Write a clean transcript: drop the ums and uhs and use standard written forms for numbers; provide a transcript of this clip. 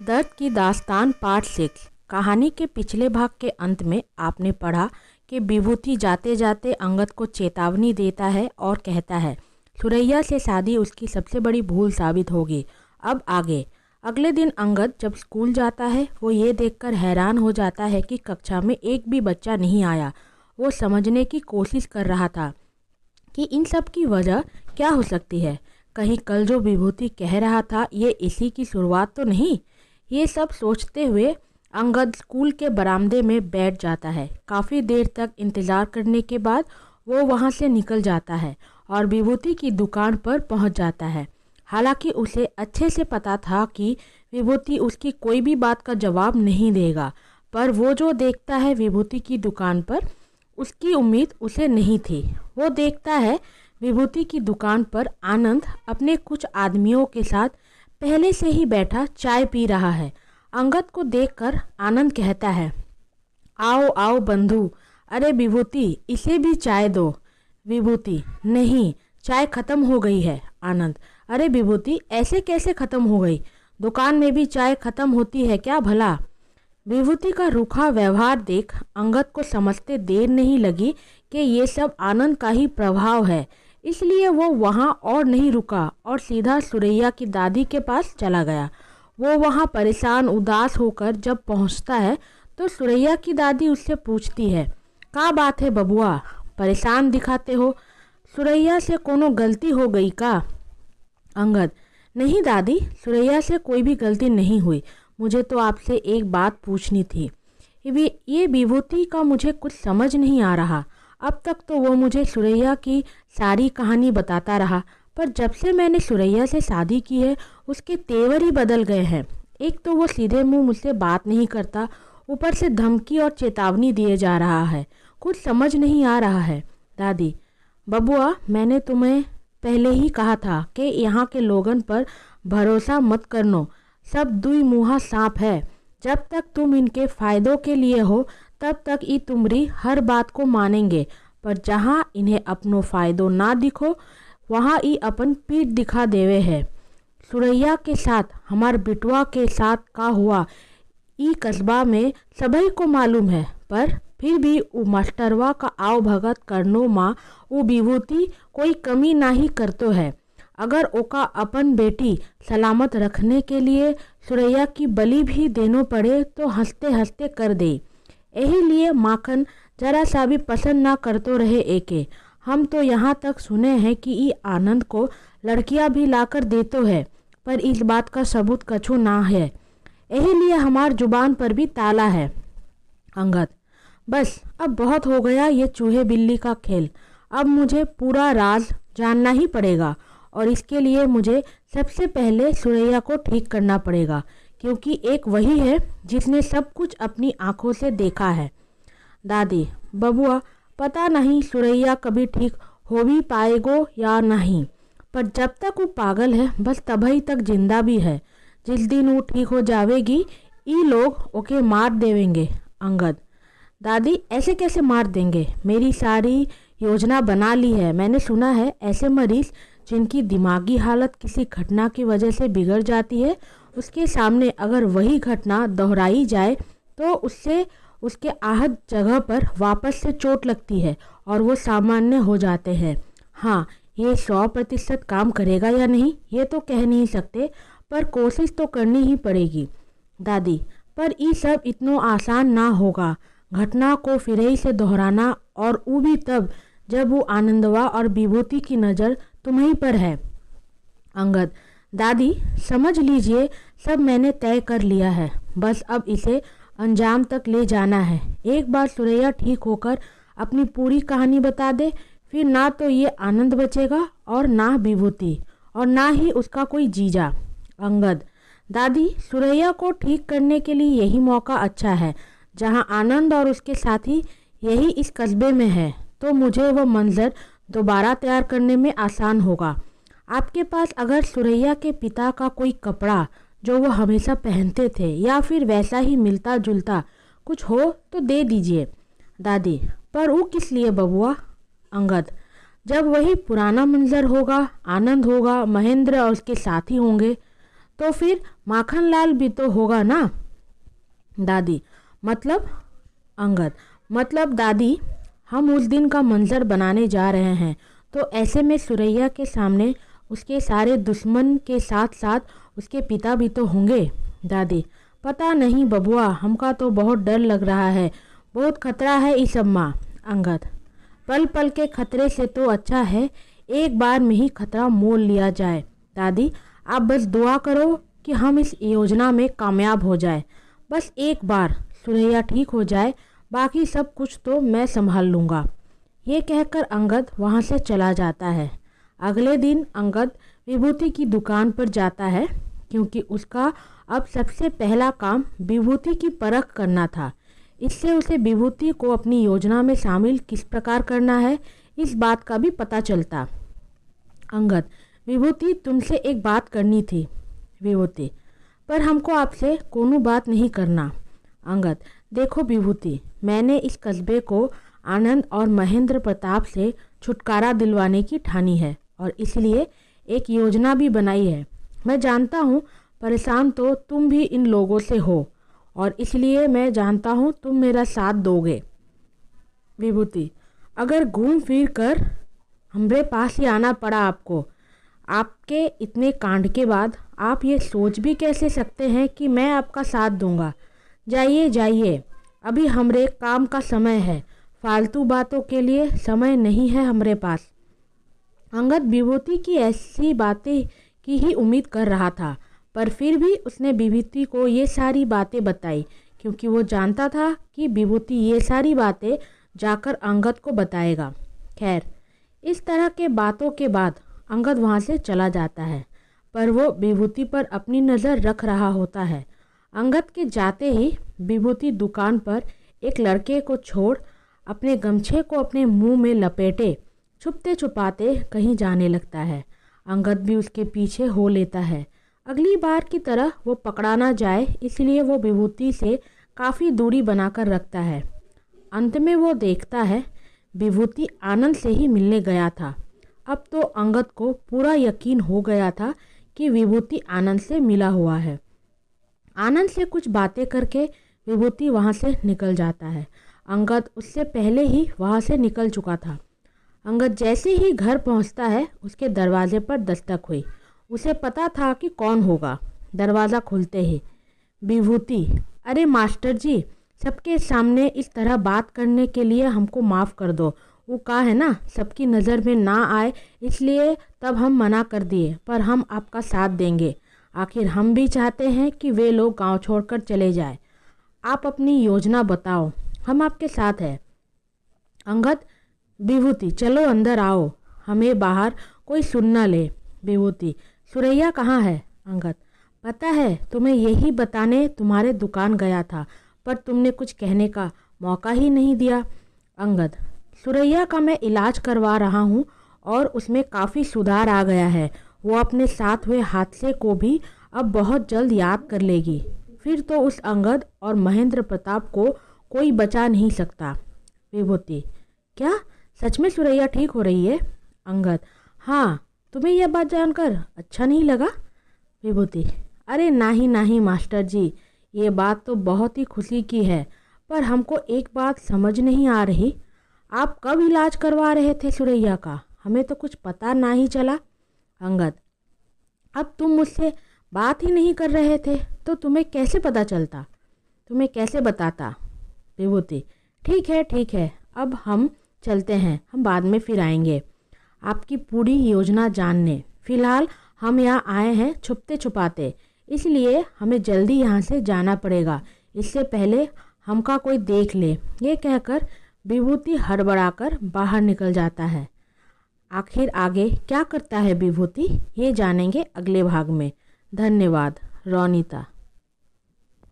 दर्द की दास्तान पार्ट 6। कहानी के पिछले भाग के अंत में आपने पढ़ा कि विभूति जाते जाते अंगद को चेतावनी देता है और कहता है सुरैया से शादी उसकी सबसे बड़ी भूल साबित होगी। अब आगे। अगले दिन अंगद जब स्कूल जाता है वो ये देखकर हैरान हो जाता है कि कक्षा में एक भी बच्चा नहीं आया। वो समझने की कोशिश कर रहा था कि इन सब की वजह क्या हो सकती है। कहीं कल जो विभूति कह रहा था ये इसी की शुरुआत तो नहीं। ये सब सोचते हुए अंगद स्कूल के बरामदे में बैठ जाता है। काफ़ी देर तक इंतज़ार करने के बाद वो वहाँ से निकल जाता है और विभूति की दुकान पर पहुँच जाता है। हालांकि उसे अच्छे से पता था कि विभूति उसकी कोई भी बात का जवाब नहीं देगा, पर वो जो देखता है विभूति की दुकान पर उसकी उम्मीद उसे नहीं थी। वो देखता है विभूति की दुकान पर आनंद अपने कुछ आदमियों के साथ पहले से ही बैठा चाय पी रहा है। अंगद को देखकर आनंद कहता है, आओ आओ बंधु, अरे विभूति इसे भी चाय दो। विभूति, नहीं, चाय खत्म हो गई है। आनंद, अरे विभूति ऐसे कैसे खत्म हो गई? दुकान में भी चाय खत्म होती है क्या भला? विभूति का रूखा व्यवहार देख अंगद को समझते देर नहीं लगी कि ये सब आनंद का ही प्रभाव है। इसलिए वो वहाँ और नहीं रुका और सीधा सुरैया की दादी के पास चला गया। वो वहाँ परेशान उदास होकर जब पहुँचता है तो सुरैया की दादी उससे पूछती है, का बात है बबुआ, परेशान दिखाते हो? सुरैया से कोनो गलती हो गई का? अंगद, नहीं दादी, सुरैया से कोई भी गलती नहीं हुई। मुझे तो आपसे एक बात पूछनी थी। ये विभूति का मुझे कुछ समझ नहीं आ रहा। अब तक तो वो मुझे सुरैया की सारी कहानी बताता रहा, पर जब से मैंने सुरैया से शादी की है उसके तेवर ही बदल गए हैं। एक तो वो सीधे मुंह मुझसे बात नहीं करता, ऊपर से धमकी और चेतावनी दिए जा रहा है। कुछ समझ नहीं आ रहा है। दादी, बबुआ मैंने तुम्हें पहले ही कहा था कि यहाँ के लोगन पर भरोसा मत करनो, सब दुई मुँहा सांप है। जब तक तुम इनके फायदों के लिए हो तब तक ये तुम्हारी हर बात को मानेंगे, पर जहाँ इन्हें अपनो फायदो ना दिखो वहाँ ये अपन पीठ दिखा देवे है। सुरैया के साथ हमार बिटवा के साथ का हुआ ई कस्बा में सभी को मालूम है, पर फिर भी वो मास्टरवा का आव भगत करनो माँ वो विभूति कोई कमी ना ही करतो है। अगर ओका अपन बेटी सलामत रखने के लिए सुरैया की बलि भी देनो पड़े तो हंसते हंसते कर दे। यही लिए माखन जरा सा भी पसंद ना करतो रहे एके। हम तो यहाँ तक सुने हैं कि ये आनंद को लड़कियाँ भी लाकर देतो है, पर इस बात का सबूत कछु ना है। यही लिए हमार जुबान पर भी ताला है। अंगद, बस अब बहुत हो गया ये चूहे बिल्ली का खेल। अब मुझे पूरा राज जानना ही पड़ेगा और इसके लिए मुझे सबसे पहले सुरैया को ठीक करना पड़ेगा, क्योंकि एक वही है जिसने सब कुछ अपनी आंखों से देखा है। दादी, बबुआ पता नहीं सुरैया कभी ठीक हो भी पाएगो या नहीं, पर जब तक वो पागल है बस तभी तक जिंदा भी है। जिस दिन वो ठीक हो जावेगी ये लोग ओके मार देवेंगे। अंगद, दादी ऐसे कैसे मार देंगे? मेरी सारी योजना बना ली है। मैंने सुना है ऐसे मरीज जिनकी दिमागी हालत किसी घटना की वजह से बिगड़ जाती है, उसके सामने अगर वही घटना दोहराई जाए तो उससे उसके आहत जगह पर वापस से चोट लगती है और वो सामान्य हो जाते हैं। हाँ, ये 100% काम करेगा या नहीं ये तो कह नहीं सकते, पर कोशिश तो करनी ही पड़ेगी। दादी, पर ये सब इतना आसान ना होगा। घटना को फिर ही से दोहराना, और वो भी तब जब वो आनंदवा और विभूति की नज़र तुम्हीं पर है। अंगद, दादी समझ लीजिए सब मैंने तय कर लिया है, बस अब इसे अंजाम तक ले जाना है। एक बार सुरैया ठीक होकर अपनी पूरी कहानी बता दे, फिर ना तो ये आनंद बचेगा और ना विभूति और ना ही उसका कोई जीजा। अंगद, दादी सुरैया को ठीक करने के लिए यही मौका अच्छा है। जहाँ आनंद और उसके साथी यही इस कस्बे में है तो मुझे वो मंजर दोबारा तैयार करने में आसान होगा। आपके पास अगर सुरैया के पिता का कोई कपड़ा जो वो हमेशा पहनते थे या फिर वैसा ही मिलता जुलता कुछ हो तो दे दीजिए। दादी, पर वो किस लिए बबुआ? अंगद, जब वही पुराना मंजर होगा, आनंद होगा, महेंद्र और उसके साथी होंगे। तो फिर माखनलाल भी तो होगा ना। दादी, मतलब? अंगद, मतलब दादी, हम उस दिन का मंजर बनाने जा रहे हैं, तो ऐसे में सुरैया के सामने उसके सारे दुश्मन के साथ साथ उसके पिता भी तो होंगे। दादी, पता नहीं बबुआ, हमका तो बहुत डर लग रहा है, बहुत खतरा है इस अम्मा। अंगद, पल पल के खतरे से तो अच्छा है एक बार में ही खतरा मोल लिया जाए। दादी, आप बस दुआ करो कि हम इस योजना में कामयाब हो जाए, बस एक बार सुरैया ठीक हो जाए, बाकी सब कुछ तो मैं संभाल लूँगा। ये कहकर अंगद वहाँ से चला जाता है। अगले दिन अंगद विभूति की दुकान पर जाता है, क्योंकि उसका अब सबसे पहला काम विभूति की परख करना था। इससे उसे विभूति को अपनी योजना में शामिल किस प्रकार करना है, इस बात का भी पता चलता। अंगद, विभूति, तुमसे एक बात करनी थी। विभूति, पर हमको आपसे कोनो बात नहीं करना। अंगद, देखो विभूति, मैंने इस कस्बे को आनंद और महेंद्र प्रताप से छुटकारा दिलवाने की ठानी है और इसलिए एक योजना भी बनाई है। मैं जानता हूँ परेशान तो तुम भी इन लोगों से हो और इसलिए मैं जानता हूँ तुम मेरा साथ दोगे। विभूति, अगर घूम फिर कर हमरे पास ही आना पड़ा आपको, आपके इतने कांड के बाद आप ये सोच भी कैसे सकते हैं कि मैं आपका साथ दूंगा। जाइए जाइए, अभी हमरे काम का समय है, फालतू बातों के लिए समय नहीं है हमरे पास। अंगद विभूति की ऐसी बातें की ही उम्मीद कर रहा था, पर फिर भी उसने विभूति को ये सारी बातें बताई, क्योंकि वो जानता था कि विभूति ये सारी बातें जाकर अंगद को बताएगा। खैर, इस तरह के बातों के बाद अंगद वहाँ से चला जाता है, पर वो विभूति पर अपनी नज़र रख रहा होता है। अंगद के जाते ही विभूति दुकान पर एक लड़के को छोड़ अपने गमछे को अपने मुंह में लपेटे छुपते छुपाते कहीं जाने लगता है। अंगद भी उसके पीछे हो लेता है। अगली बार की तरह वो पकड़ा ना जाए, इसलिए वो विभूति से काफ़ी दूरी बनाकर रखता है। अंत में वो देखता है विभूति आनंद से ही मिलने गया था। अब तो अंगद को पूरा यकीन हो गया था कि विभूति आनंद से मिला हुआ है। आनंद से कुछ बातें करके विभूति वहाँ से निकल जाता है। अंगद उससे पहले ही वहाँ से निकल चुका था। अंगद जैसे ही घर पहुँचता है, उसके दरवाजे पर दस्तक हुई। उसे पता था कि कौन होगा। दरवाज़ा खुलते ही विभूति, अरे मास्टर जी, सबके सामने इस तरह बात करने के लिए हमको माफ़ कर दो। वो कहा है ना, सबकी नज़र में ना आए, इसलिए तब हम मना कर दिए, पर हम आपका साथ देंगे। आखिर हम भी चाहते हैं कि वे लोग गांव छोड़कर चले जाएं। आप अपनी योजना बताओ, हम आपके साथ हैं। अंगद, विभूति, चलो अंदर आओ, हमें बाहर कोई सुन ना ले। विभूति, सुरैया कहाँ है? अंगद, पता है, तुम्हें यही बताने तुम्हारे दुकान गया था, पर तुमने कुछ कहने का मौका ही नहीं दिया। अंगद, सुरैया का मैं इलाज करवा रहा हूँ और उसमें काफ़ी सुधार आ गया है। वो अपने साथ हुए हादसे को भी अब बहुत जल्द याद कर लेगी। फिर तो उस अंगद और महेंद्र प्रताप को कोई बचा नहीं सकता। विभूति, क्या सच में सुरैया ठीक हो रही है? अंगद, हाँ, तुम्हें यह बात जानकर अच्छा नहीं लगा? विभूति, अरे नहीं मास्टर जी, ये बात तो बहुत ही खुशी की है, पर हमको एक बात समझ नहीं आ रही, आप कब इलाज करवा रहे थे सुरैया का? हमें तो कुछ पता ना ही चला। अंगद, अब तुम मुझसे बात ही नहीं कर रहे थे तो तुम्हें कैसे पता चलता, तुम्हें कैसे बताता? विभूति, ठीक है, अब हम चलते हैं, हम बाद में फिर आएंगे आपकी पूरी योजना जानने। फिलहाल हम यहाँ आए हैं छुपते छुपाते, इसलिए हमें जल्दी यहाँ से जाना पड़ेगा, इससे पहले हमका कोई देख ले। ये कहकर विभूति हड़बड़ाकर बाहर निकल जाता है। आखिर आगे क्या करता है विभूति, ये जानेंगे अगले भाग में। धन्यवाद। रोनिता।